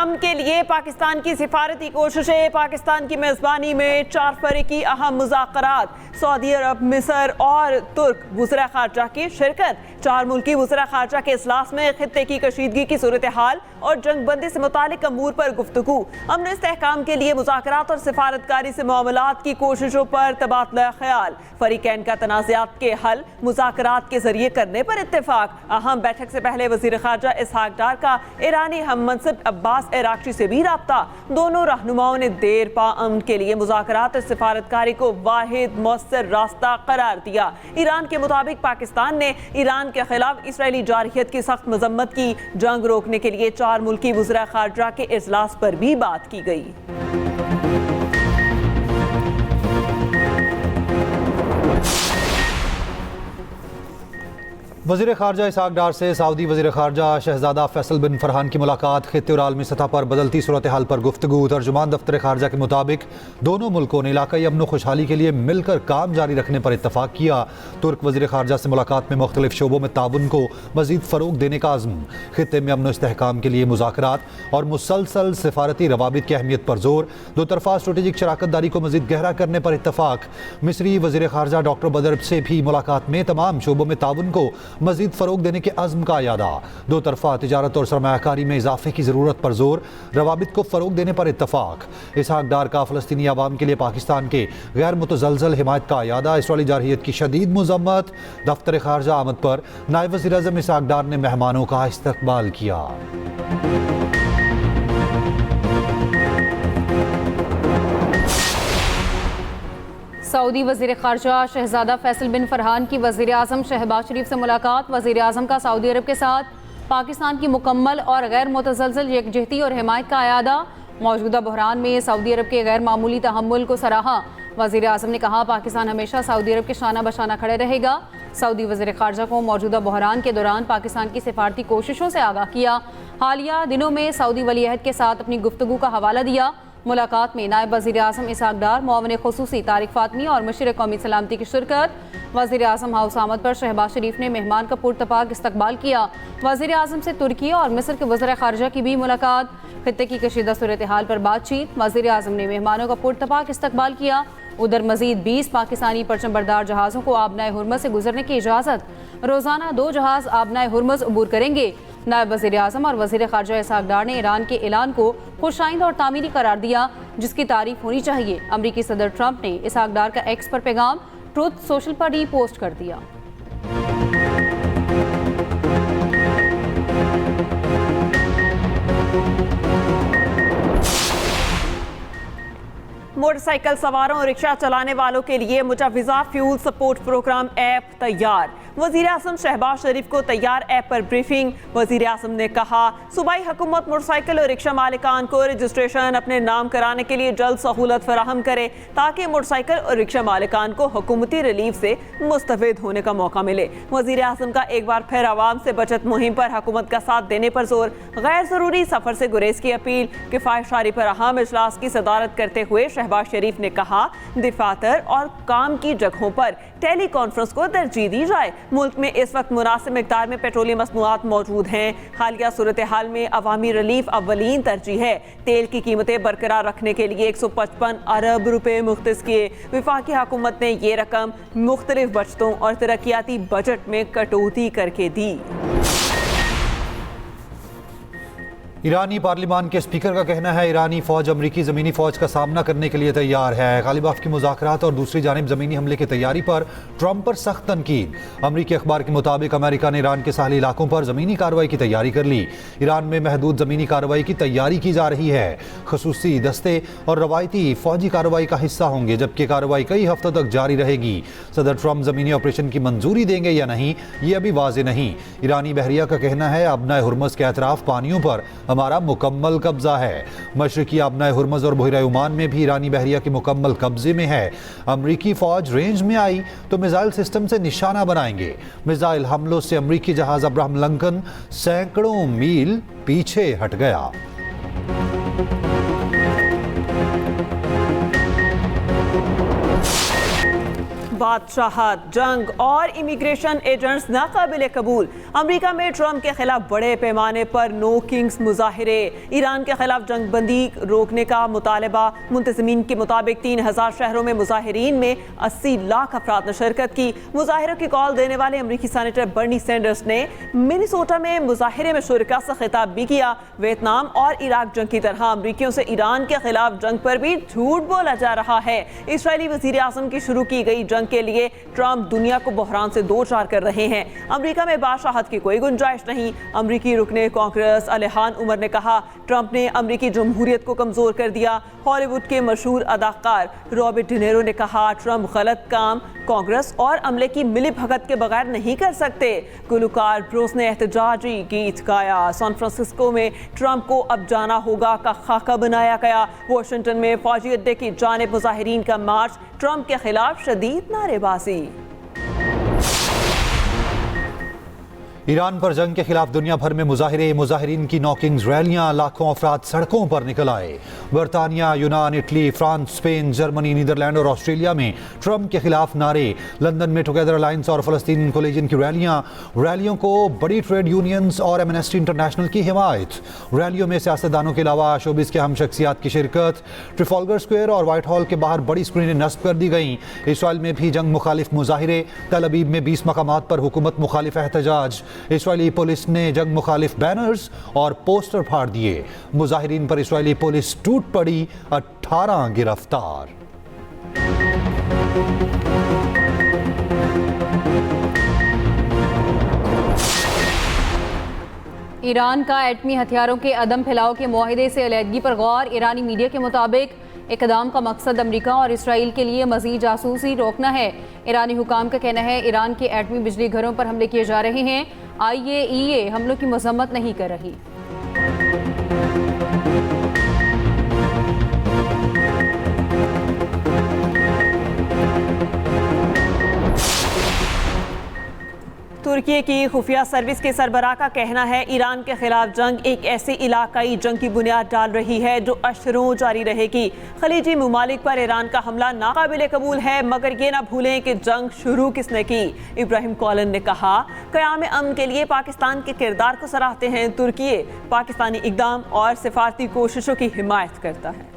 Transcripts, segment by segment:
अमन के लिए पाकिस्तान की सिफारती कोशिशें। पाकिस्तान की मेज़बानी में 4 फरीकी अहम मुज़ाकरात। सऊदी अरब, मिस्र और तुर्क वज़ीर ख़ारजा की शिरकत। 4 मुल्की वज़ीर ख़ारजा के इजलास में खित्ते की कशीदगी की सूरत हाल और जंगबंदी से मुतालिक अमूर पर गुफ्तगू। अमन इस्तेहकाम के लिए मुज़ाकरात और सिफारतकारी से मामलात की कोशिशों पर तबादला ख्याल। फरीकैन का तनाज़ात के हल मुज़ाकरात के जरिए करने पर इत्तेफाक। अहम बैठक से पहले वज़ीर ख़ारजा इसहाक डार का ईरानी हम मनसब अब्बास इराक़ची से भी राब्ता। दोनों रहनुमाओं ने देर पा अमन के लिए मुज़ाकरात और सिफारतकारी को वाहिद मौसर रास्ता करार दिया। ईरान के मुताबिक पाकिस्तान ने ईरान के खिलाफ इसराइली जारहियत की सख्त मजम्मत की। जंग रोकने के लिए 4 मुल्की वज़ीर ख़ारजा के इजलास पर भी बात की गई। वज़ीर ख़ारजा इसहाक डार से सऊदी वज़ीर ख़ारजा शहज़ादा फैसल बिन फरहान की मुलाकात। खित्ते और आलमी सतह पर बदलती सूरत हाल पर गुफ्तगू। तर्जुमान दफ्तर ख़ारजा के मुताबिक दोनों मुल्कों ने इलाक़ाई अमन खुशहाली के लिए मिलकर काम जारी रखने पर इत्तफ़ाक़ किया। तुर्क वज़ीर ख़ारजा से मुलाकात में मुख्तलिफ शोबों में ताउन को मज़ीद फ़रोग़ देने का अज़्म। खित्ते में अमन इस्तेहकाम के लिए मुज़ाकरात और मुसलसल सिफारती रवाबित की अहमियत पर जोर। दो तरफ़ा स्ट्रेटेजिक शराकत दारी को मज़ीद गहरा करने पर इत्तफ़ाक़। मिस्री वज़ीर ख़ारजा डॉक्टर बदर से भी मुलाकात में तमाम शोबों में ताउन को मज़ीद फ़रोग़ देने के अज़्म का यादा। दो तरफ़ा तिजारत और सरमायाकारी में इजाफ़े की ज़रूरत पर जोर। रवाबित को फ़रोग़ देने पर इत्तफ़ाक़। इसहाक डार का फ़लस्तीनी अवाम के लिए पाकिस्तान के गैर मुतज़लज़ल हिमायत का यादा। इसराइली जारहियत की शदीद मज़म्मत। दफ्तर ख़ारजा आमद पर नायब वज़ीर आज़म इसहाक डार ने मेहमानों का इस्तक़बाल किया। सऊदी वज़ीर ख़ारजा शहज़ादा फैसल बिन फरहान की वज़ीर आज़म शहबाज शरीफ से मुलाकात। वज़ीर आज़म का सऊदी अरब के साथ पाकिस्तान की मुकम्मल और गैर मुतज़लज़ल यकजहती और हिमायत का अयादा। मौजूदा बहरान में सऊदी अरब के गैर मामूली तहम्मुल को सराहा। वज़ीर आज़म ने कहा पाकिस्तान हमेशा सऊदी अरब के शाना बशाना खड़े रहेगा। सऊदी वज़ीर ख़ारजा को मौजूदा बहरान के दौरान पाकिस्तान की सिफारती कोशिशों से आगाह किया। हालिया दिनों में सऊदी वली अहद के साथ अपनी गुफ्तगू का हवाला दिया। मुलाकात में नायब वज़ीर आज़म इसहाक डार, मुआविन ख़ुसूसी तारिक फ़ातमी और मुशीर कौमी सलामती की शिरकत। वज़ीर आज़म हाउस आमद पर शहबाज शरीफ ने मेहमान का पुरतपाक इस्तकबाल किया। वज़ीर आज़म से तुर्की और मिस्र के वज़ीर ख़ारजा की भी मुलाकात। खित्ते की कशीदा सूरत हाल पर बातचीत। वज़ीर आज़म ने मेहमानों का पुरतपाक इस्तकबाल किया। उधर मज़ीद 20 पाकिस्तानी परचम बरदार जहाज़ों को आबनाए हुर्मज़ से गुजरने की इजाज़त। रोज़ाना 2 जहाज़ आबनाए हुर्मज़ अबूर करेंगे। नायब वज़ीर आज़म और वज़ीर ख़ारजा इसहाक डार ने ईरान के ऐलान को खुशाइंद और तामीरी करार दिया, जिसकी तारीफ होनी चाहिए। अमरीकी सदर ट्रंप ने इसहाक डार का एक्स पर पैगाम ट्रुथ सोशल पर ही पोस्ट कर दिया। मोटरसाइकिल सवारों और रिक्शा चलाने वालों के लिए मुजव्वज़ा फ्यूल सपोर्ट प्रोग्राम ऐप तैयार। वज़ीर आज़म शहबाज शरीफ को तैयार ऐप पर ब्रीफिंग। वज़ीर आज़म ने कहा सूबाई हुकूमत मोटरसाइकिल और रिक्शा मालिकान को रजिस्ट्रेशन अपने नाम कराने के लिए जल्द सहूलत फराहम करे, ताकि मोटरसाइकिल और रिक्शा मालिकान को हुकूमती रिलीफ से मुस्तफ़िद होने का मौका मिले। वज़ीर आज़म का एक बार फिर आवाम से बचत मुहिम पर हुकूमत का साथ देने पर जोर। गैर ज़रूरी सफ़र से गुरेज की अपील। किफ़ायतशारी पर अहम इजलास की सदारत करते हुए शहबाज शरीफ ने कहा दफातर और काम की जगहों पर टेली कॉन्फ्रेंस को तरजीह दी जाए। मुल्क में इस वक्त मुनासिब मिकदार में पेट्रोलियम मसनूआत मौजूद हैं। हालिया सूरत हाल में अवामी रिलीफ अव्वलीन तरजीह है। तेल की कीमतें बरकरार रखने के लिए 155 अरब रुपए मुख्तस किए। वफाकी हुकूमत ने ये रकम मुख्तलिफ बचतों और तरक्याती बजट में कटौती करके दी। ईरानी पार्लिमान के स्पीकर का कहना है ईरानी फ़ौज अमरीकी ज़मीनी फ़ौज का सामना करने के लिए तैयार है। गालिबाफ की मुज़ाकरात और दूसरी जानिब ज़मीनी हमले की तैयारी पर ट्रंप पर सख्त तनकीद। अमरीकी अखबार के मुताबिक अमेरिका ने ईरान के साहली इलाकों पर ज़मीनी कार्रवाई की तैयारी कर ली। ईरान में महदूद ज़मीनी कार्रवाई की तैयारी की जा रही है। ख़ुसूसी दस्ते और रवायती फ़ौजी कार्रवाई का हिस्सा होंगे, जबकि कार्रवाई कई हफ्तों तक जारी रहेगी। सदर ट्रंप ज़मीनी ऑपरेशन की मंजूरी देंगे या नहीं, ये अभी वाज़ेह नहीं। ईरानी बहरिया का कहना है आबनाए हुर्मज़ के अतराफ पानियों पर हमारा मुकम्मल कब्जा है। मशरकी आबनाए हुर्मज़ और बहरा ओमान में भी ईरानी बहरिया के मुकम्मल कब्जे में है। अमरीकी फ़ौज रेंज में आई तो मिसाइल सिस्टम से निशाना बनाएंगे। मिसाइल हमलों से अमरीकी जहाज़ अब्राहम लिंकन सैकड़ों मील पीछे हट गया। बादशाहत, जंग और इमिग्रेशन एजेंट्स नाकाबिले कबूल। अमेरिका में ट्रंप के खिलाफ बड़े पैमाने पर नो किंग्स मुजाहिरे। ईरान के खिलाफ जंगबंदी रोकने का मुतालबा। मुंतज़मीन के मुताबिक 3000 शहरों में मुजाहिरीन में 80 लाख अफराद ने शिरकत की। मुजाहिरों की कॉल देने वाले अमरीकी सेनेटर बर्नी सैंडर्स ने मिनेसोटा में मुजाहिरे में शुरका से खिताब भी किया। वियतनाम और इराक जंग की तरह अमरीकियों से ईरान के खिलाफ जंग पर भी झूठ बोला जा रहा है। इस्राएली वज़ीर आज़म की शुरू की गई जंग के लिए ट्रंप दुनिया को बहरान से दो चार कर रहे हैं। अमेरिका में बादशाहत की कोई गुंजाइश नहीं। अमरीकी रुकने कांग्रेस अलेहान उमर ने कहा, ट्रंप ने अमरीकी जमहूरियत को कमजोर कर दिया। हॉलीवुड के मशहूर अदाकार रॉबर्ट डिनेरो ने कहा, ट्रंप गलत काम कांग्रेस और अमले की मिली भगत के बगैर नहीं कर सकते। गुलकार ब्रूस ने एहतजाजी गीत गाया। सैन फ्रांसिस्को में ट्रंप को अब जाना होगा का खाका बनाया गया। वॉशिंगटन में फौजी अड्डे की जानिब मुजाहिरीन का मार्च, ट्रंप के खिलाफ शदीद नारेबाजी। ईरान पर जंग के खिलाफ दुनिया भर में मुजाहिरीन की नॉकिंग्स, रैलियां, लाखों अफराद सड़कों पर निकल आए। बरतानिया, यूनान, Italy, France, Spain, Germany, Netherlands और ऑस्ट्रेलिया में ट्रंप के खिलाफ नारे। लंदन में टुगेदर अलायंस और फलस्तीन कोलिजन की रैलियों को बड़ी ट्रेड यूनियंस और एमनेस्टी इंटरनेशनल की हिमायत। रैलियों में सियासतदानों के अलावा शोबिस के हम शख्सियात की शिरकत। ट्रिफॉल्गर स्क्वायर और व्हाइट हॉल के बाहर बड़ी स्क्रीनें नस्ब कर दी गईं। इसराइल में भी जंग मुखालिफ मुजाहिरे। तल अबीब में 20 मकामात पर हुकूमत मुखालिफ एहतजाज। इस्राएली पुलिस ने जंग मुखालिफ बैनर्स और पोस्टर फाड़ दिए। मुजाहिरीन पर इस्राएली पुलिस टूट पड़ी, 18 गिरफ्तार। ईरान का एटमी हथियारों के अदम फैलाव के मुआहिदे से अलहदगी पर गौर। ईरानी मीडिया के मुताबिक इक़दाम का मकसद अमरीका और इसराइल के लिए मज़ीद जासूसी रोकना है। ईरानी हुकाम का कहना है ईरान के एटमी बिजली घरों पर हमले किए जा रहे हैं। IAEA हमलों की मजम्मत नहीं कर रही। तुर्की की खुफिया सर्विस के सरबराह का कहना है ईरान के खिलाफ जंग एक ऐसी इलाकाई जंग की बुनियाद डाल रही है जो अशरों जारी रहेगी। खलीजी ममालिक पर ईरान का हमला नाकाबिले कबूल है, मगर ये ना भूलें कि जंग शुरू किसने की। इब्राहिम कॉलन ने कहा, क़याम अमन के लिए पाकिस्तान के किरदार को सराहते हैं। तुर्की पाकिस्तानी इक़दाम और सिफारती कोशिशों की हिमायत करता है।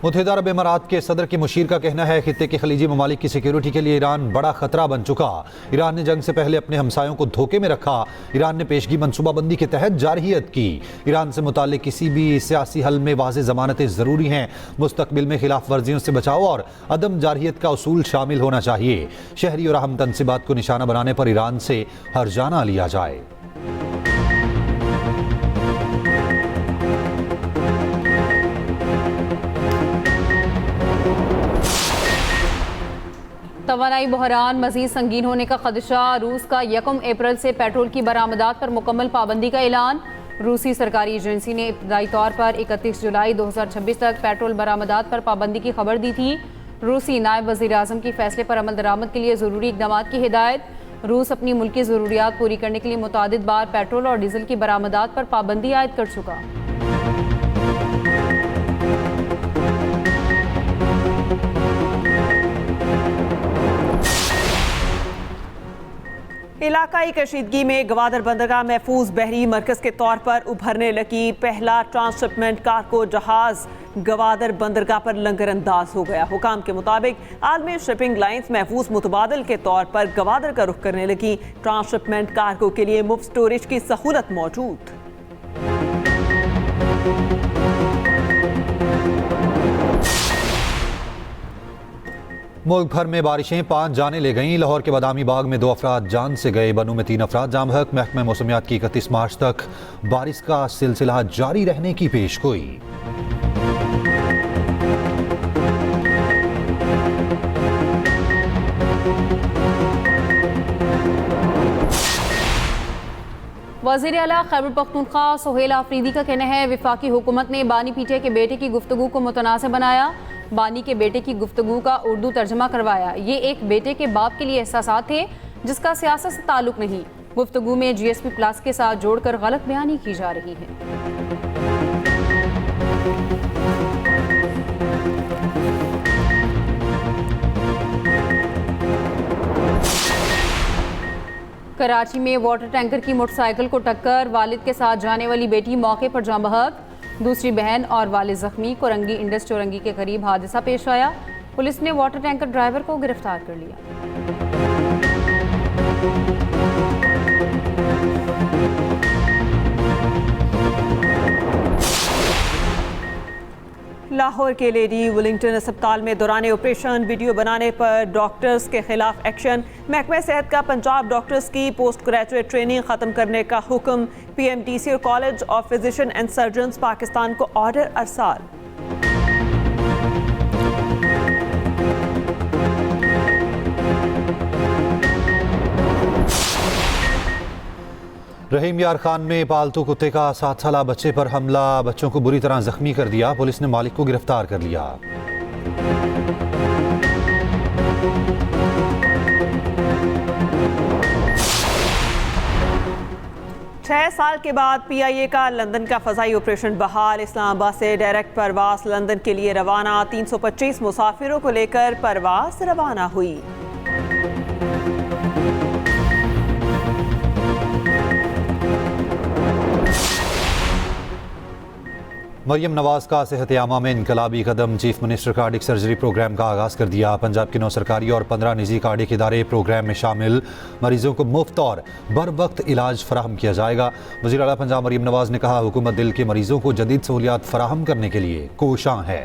मुत्तहिदा अरब इमारात के सदर के मुशीर का कहना है खित्ते के खलीजी ममालिक की सिक्योरिटी के लिए ईरान बड़ा खतरा बन चुका। ईरान ने जंग से पहले अपने हमसायों को धोखे में रखा। ईरान ने पेशगी मनसूबाबंदी के तहत जारहियत की। ईरान से मुताल्लिक किसी भी सियासी हल में वाज़ेह ज़मानतें ज़रूरी हैं। मुस्तकबिल में खिलाफ वर्जियों से बचाव और अदम जारहियत का उसूल शामिल होना चाहिए। शहरी और अहम तनसीबात को निशाना बनाने पर ईरान से हर्जाना लिया जाए। तवानाई बहरान मजीद संगीन होने का खदशा। रूस का 1 अप्रैल से पेट्रोल की बरामदात पर मुकम्मल पाबंदी का ऐलान। रूसी सरकारी एजेंसी ने इब्तदाई तौर पर 31 जुलाई 2026 तक पेट्रोल बरामदात पर पाबंदी की खबर दी थी। रूसी नायब वज़ीर आज़म की फैसले पर अमल दरामद के लिए ज़रूरी इक़दाम की हिदायत। रूस अपनी मुल्की ज़रूरियात पूरी करने के लिए मुतादिद बार पेट्रोल और डीजल की बरामदात पर पाबंदी आयद कर चुका। इलाकाई कशीदगी में गवादर बंदरगाह महफूज बहरी मरकज़ के तौर पर उभरने लगी। पहला ट्रांसशिपमेंट कार्गो जहाज गवादर बंदरगाह पर लंगर अंदाज हो गया। हुकाम के मुताबिक आलमी शिपिंग लाइन्स महफूज मुतबादल के तौर पर गवादर का रुख करने लगी। ट्रांसशिपमेंट कार्गो के लिए मुफ्त स्टोरेज की सहूलत मौजूद। मुल्क भर में बारिशें 5 जाने ले गईं। लाहौर के बादामी बाग में 2 अफराद जान से गए। बनू में 3 अफराद जाम हक। महकमा मौसमियात की 31 मार्च तक बारिश का सिलसिला जारी रहने की पेशगोई। वज़ीर आला खैबर पख्तूनख्वा सुहेल आफरीदी का कहना है वफाकी हुकूमत ने बानी पीटीआई के बेटे की गुफ्तगू को मुतनाज़िब बनाया। बानी के बेटे की गुफ्तगू का उर्दू तर्जमा करवाया। ये एक बेटे के बाप के लिए एहसासात थे जिसका सियासत से ताल्लुक नहीं। गुफ्तगू में GSP+ के साथ जोड़कर गलत बयानी की जा रही है। कराची में वाटर टैंकर की मोटरसाइकिल को टक्कर, वालिद के साथ जाने वाली बेटी मौके पर जाँ बहक, दूसरी बहन और वालिद जख्मी। कोरंगी इंडस चौरंगी के करीब हादसा पेश आया। पुलिस ने वाटर टैंकर ड्राइवर को गिरफ्तार कर लिया। लाहौर के लेडी विलिंगटन अस्पताल में दौरान ऑपरेशन वीडियो बनाने पर डॉक्टर्स के खिलाफ एक्शन। महकमा सेहत का पंजाब डॉक्टर्स की पोस्ट ग्रेजुएट ट्रेनिंग खत्म करने का हुक्म। PMDC और college of physician and surgeons Pakistan को ऑर्डर अरसाल। रहीम यार खान में पालतू कुत्ते का 7 साला बच्चे पर हमला, बच्चों को बुरी तरह जख्मी कर दिया। पुलिस ने मालिक को गिरफ्तार कर लिया। छह साल के बाद PIA का लंदन का फ़ज़ाई ऑपरेशन बहाल। इस्लामाबाद से डायरेक्ट परवास लंदन के लिए रवाना। 325 मुसाफिरों को लेकर परवास रवाना हुई। मरियम नवाज का सेहत-ए-आमा में इनकलाबी कदम। Chief minister cardiac surgery programme का आगाज़ कर दिया। पंजाब के 9 सरकारी और 15 निजी कार्डिक इदारे प्रोग्राम में शामिल। मरीजों को मुफ्त और बर वक्त इलाज फराहम किया जाएगा। वज़ीर आला पंजाब मरियम नवाज ने कहा, हुकूमत दिल के मरीजों को जदीद सहूलियात फराहम करने के लिए कोशां है।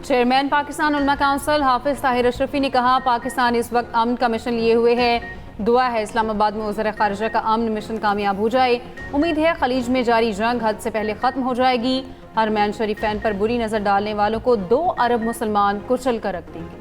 चेयरमैन पाकिस्तान उलमा काउंसिल हाफिज ताहिर अशरफी ने कहा, पाकिस्तान इस वक्त अमन का मिशन लिए हुए है। दुआ है इस्लामाबाद में वज़ीर ख़ारिजा का अमन मिशन कामयाब हो जाए। उम्मीद है खलीज में जारी जंग हद से पहले ख़त्म हो जाएगी। हरमैन शरीफैन पर बुरी नज़र डालने वालों को 2 अरब मुसलमान कुचल कर रख देंगे।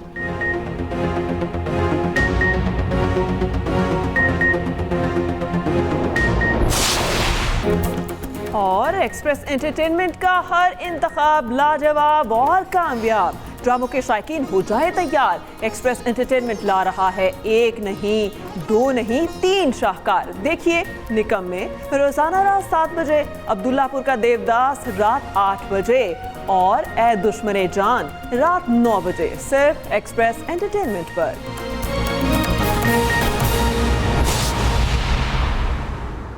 और एक्सप्रेस एंटरटेनमेंट का हर इंतखाब लाजवाब और कामयाब। ड्रामों के शायकीन हो जाए तैयार। एक्सप्रेस एंटरटेनमेंट ला रहा है 1 नहीं 2 नहीं 3 शाहकार। देखिए निकम्मे रोजाना रात 7 बजे, अब्दुल्लापुर का देवदास रात 8 बजे और ए दुश्मने जान रात 9 बजे, सिर्फ एक्सप्रेस एंटरटेनमेंट पर।